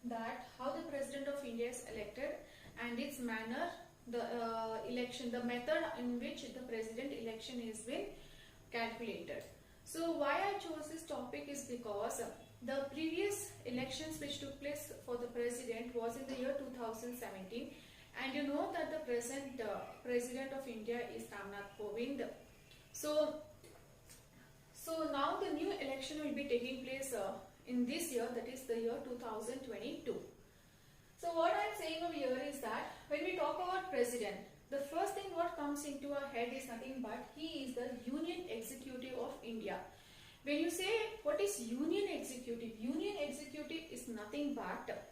that how the President of India is elected and its manner, the election, the method in which the President election is been calculated. So why I chose this topic is because the previous elections which took place for the President was in the year 2017, and you know that the present President of India is Ramnath Kovind. So now the new election will be taking place in this year, that is the year 2022. So what I am saying over here is that when we talk about President, the first thing what comes into our head is nothing but he is the Union Executive of India. When you say what is Union Executive is nothing but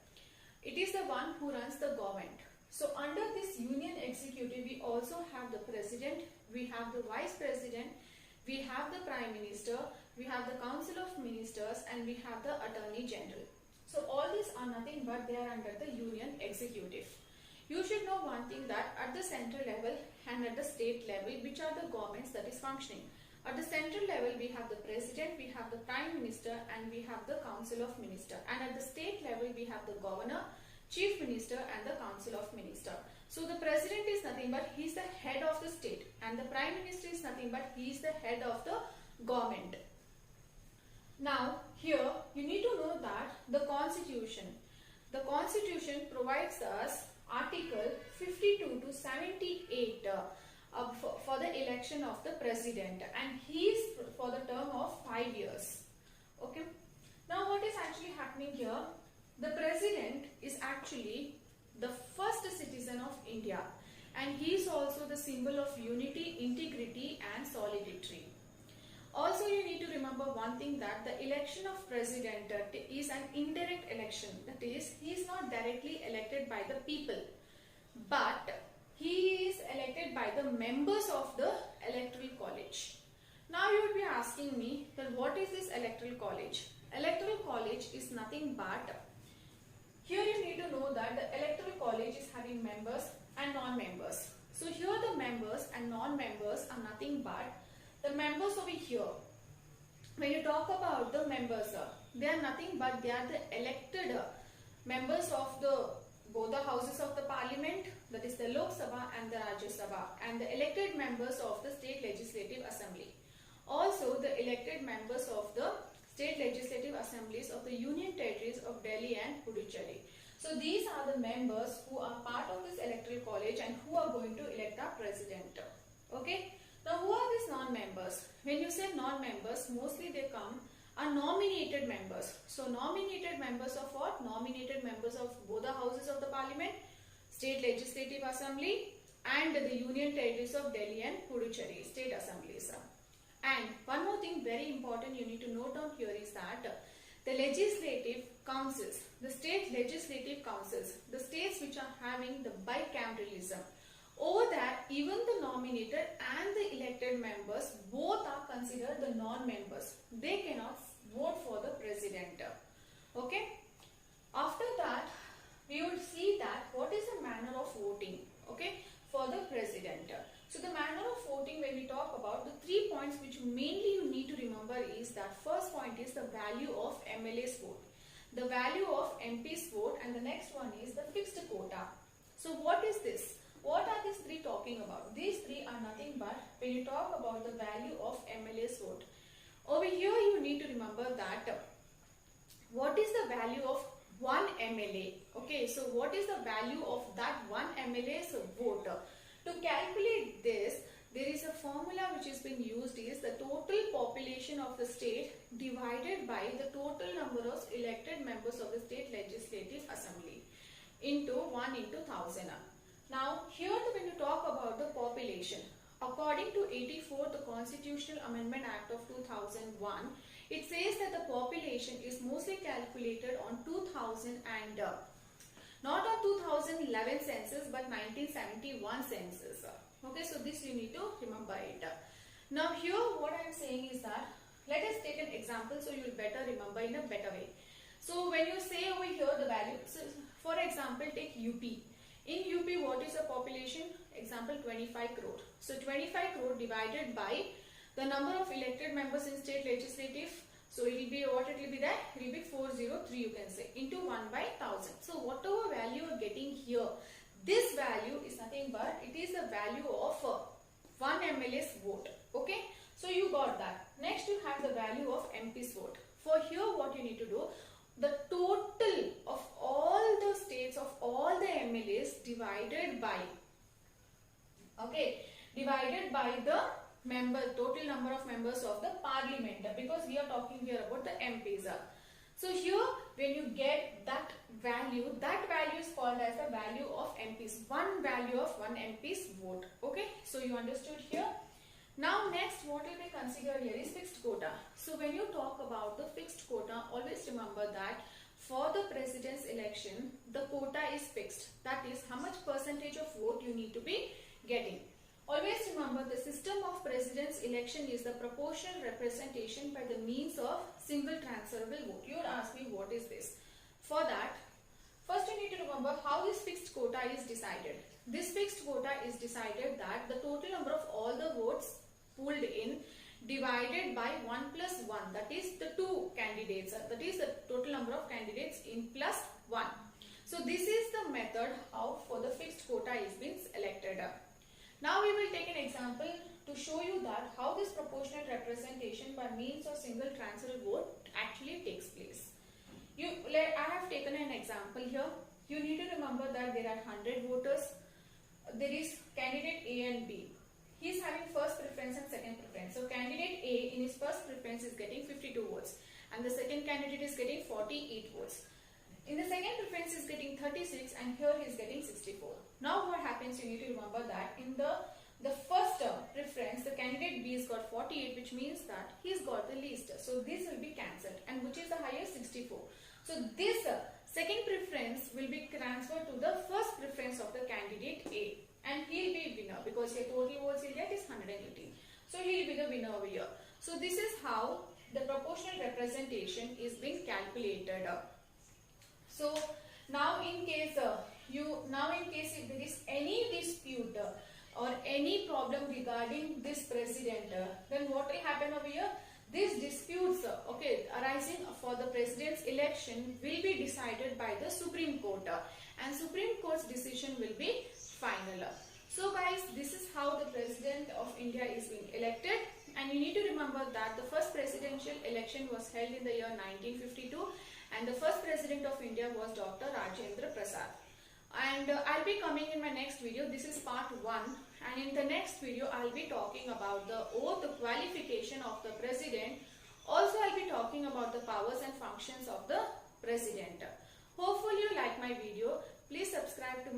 it is the one who runs the government. So under this Union Executive we also have the President, we have the Vice President, we have the Prime Minister, we have the Council of Ministers, and we have the Attorney General. So all these are nothing but they are under the Union Executive. You should know one thing, that at the central level and at the state level, which are the governments that is functioning. At the central level we have the President, we have the Prime Minister, and we have the Council of Ministers. And at the state level we have the Governor, Chief Minister, and the Council of Ministers. So the President is nothing but he is the head of the state, and the Prime Minister is nothing but he is the head of the government. Now here you need to know that the Constitution provides us Article 52 to 78 for the election of the President, and he is for the term of 5 years. Okay. Now what is actually happening here? The President is actually the first citizen of India, and he is also the symbol of unity, integrity, and solidarity. Also you need to remember one thing, that the election of President is an indirect election. That is, he is not directly elected by the people, but he is elected by the members of the Electoral College. Now you would be asking me that what is this Electoral College? Electoral College is nothing but, here you need to know that the Electoral College is having members and non-members. So here the members and non-members are nothing but the members over here. When you talk about the members, they are nothing but they are the elected members of both the houses of the parliament, that is the Lok Sabha and the Rajya Sabha, and the elected members of the state legislative assembly. Also the elected members of the state legislative assemblies of the union territories of Delhi and Puducherry. So these are the members who are part of this Electoral College and who are going to elect our President. Okay. Now who are these non-members? When you say non-members, mostly they are nominated members. So nominated members of what? Nominated members of both the houses of the parliament, state legislative assembly, and the union territories of Delhi and Puducherry state assemblies. And one more thing very important you need to note down here is that the legislative councils, the state legislative councils, the states which are having the bicameralism, over that even the nominated and the elected members both are considered the non-members. They cannot vote for the President. Okay. After that we will see that what is the manner of voting, okay, for the President. So the manner of voting, when we talk about, the 3 points which mainly you need to remember is that first point is the value of MLA's vote, the value of MP's vote, and the next one is the fixed quota. So what is this? What are these three talking about? These three are nothing but when you talk about the value of MLA's vote. Over here you need to remember that what is the value of one MLA? Okay, so what is the value of that one MLA's vote? To calculate this, there is a formula which is being used, is the total population of the state divided by the total number of elected members of the state legislative assembly into 1 into 1000. Now here when you talk about the population, according to 84th Constitutional Amendment Act of 2001, it says that the population is mostly calculated on 2000 and not on 2011 census but 1971 census. Okay, so this you need to remember it. Now here what I am saying is that let us take an example so you will better remember in a better way. So when you say over here the value, so for example take UP. In UP what is the population? Example 25 crore. So 25 crore divided by the number of elected members in state legislative. So it will be what it will be there? It will be 403 you can say into 1 by 1000. So whatever value you are getting here, this value is nothing but it is the value of one MLA's vote. Okay. So you got that. Next you have the value of MP's vote. For here what you need to do, the total of all the states of all the MLAs divided by, okay, divided by the total number of members of the parliament, because we are talking here about the MPs. So here when you get that value is called as the value of MPs, one value of one MP's vote. Okay, so you understood here. Now next what will be considered here is fixed quota. So when you talk about the fixed quota, always remember that for the president's election the quota is fixed. That is how much percentage of vote you need to be getting. Always remember the system of president's election is the proportional representation by the means of single transferable vote. You would ask me what is this? For that, first you need to remember how this fixed quota is decided. This fixed quota is decided that the total number of all the votes pooled in divided by 1 plus 1, that is the two candidates, that is the total number of candidates in plus 1. So this is the method how for the fixed quota is being selected. Now we will take an example to show you that how this proportional representation by means of single transferable vote actually takes place. I have taken an example here. You need to remember that there are 100 voters. There is candidate A and B. He is having first preference and second preference. So candidate A in his first preference is getting 52 votes and the second candidate is getting 48 votes. In the second preference is getting 36 and here he is getting 64. Now what happens, you need to remember that in the first preference the candidate B has got 48, which means that he has got the least. So this will be cancelled, and which is the highest, 64. So this second preference will be transferred to the first preference of the candidate A, and he will be winner because your total votes he'll get is 118. So he will be the winner over here. So this is how the proportional representation is being calculated. So now in case if there is any dispute or any problem regarding this president, then what will happen over here? These disputes arising for the president's election will be decided by the Supreme Court, and Supreme Court's decision will be final. So guys, this is how the President of India is being elected, and you need to remember that the first presidential election was held in the year 1952 and the first President of India was Dr. Rajendra Prasad. And I'll be coming in my next video. This is part 1, and in the next video I'll be talking about the oath qualification of the President. Also I'll be talking about the powers and functions of the President. Hopefully you like my video. Please subscribe to